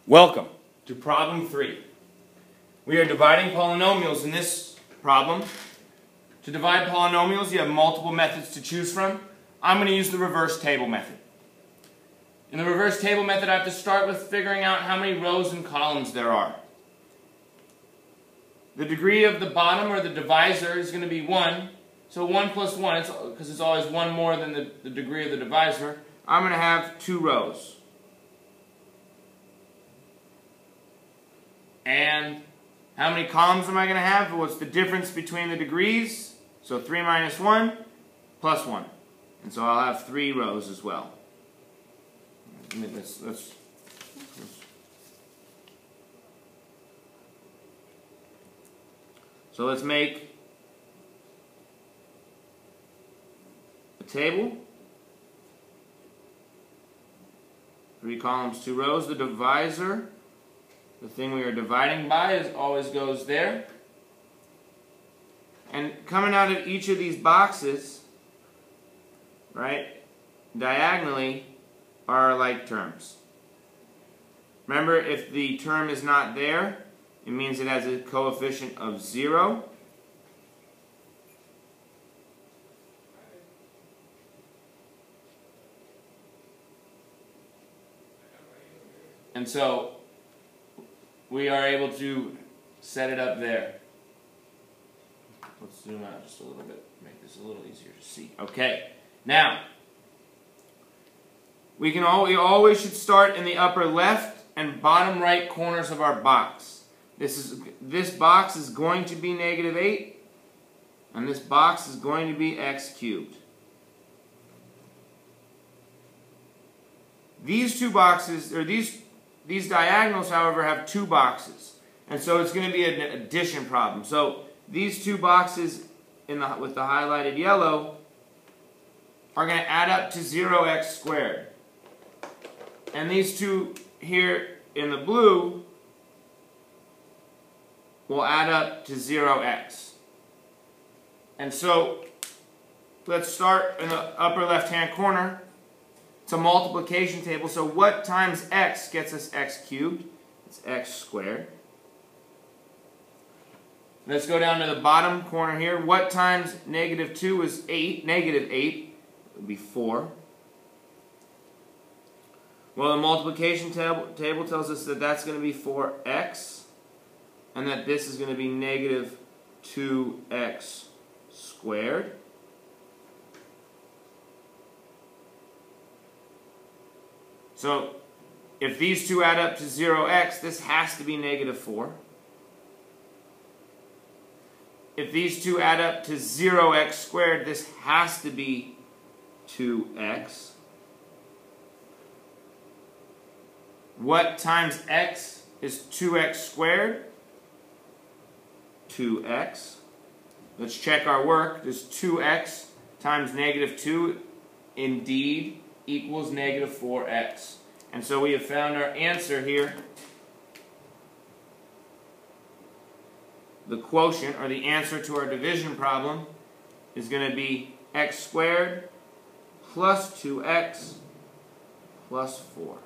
Welcome to problem 3. We are dividing polynomials in this problem. To divide polynomials, you have multiple methods to choose from. I'm going to use the reverse table method. In the reverse table method, I have to start with figuring out how many rows and columns there are. The degree of the bottom, or the divisor, is going to be 1. So 1 plus 1, because it's always 1 more than the degree of the divisor, I'm going to have 2 rows. And how many columns am I going to have? What's the difference between the degrees? So 3 minus 1 plus 1. And so I'll have 3 rows as well. So let's make a table. 3 columns, 2 rows. The divisor, the thing we are dividing by, always goes there. And coming out of each of these boxes, right, diagonally, are like terms. Remember, if the term is not there, it means it has a coefficient of 0. And so we are able to set it up there. Let's zoom out just a little bit, make this a little easier to see. Okay, now we always should start in the upper left and bottom right corners of our box. This box is going to be -8, and this box is going to be x cubed. These two boxes, or these diagonals, however, have 2 boxes, and so it's going to be an addition problem. So these 2 boxes with the highlighted yellow are going to add up to 0x squared. And these 2 here in the blue will add up to 0x. And so let's start in the upper left-hand corner. It's a multiplication table, so what times x gets us x cubed? It's x squared. Let's go down to the bottom corner here. What times -2 is 8? -8 would be 4. Well, the multiplication table tells us that that's going to be 4x, and that this is going to be -2x squared. So, if these 2 add up to 0x, this has to be -4. If these 2 add up to 0x squared, this has to be 2x. What times x is 2x squared? 2x. Let's check our work. Does 2x times -2 indeed equals -4x? And so we have found our answer here. The quotient, or the answer to our division problem, is going to be x squared plus 2x plus 4.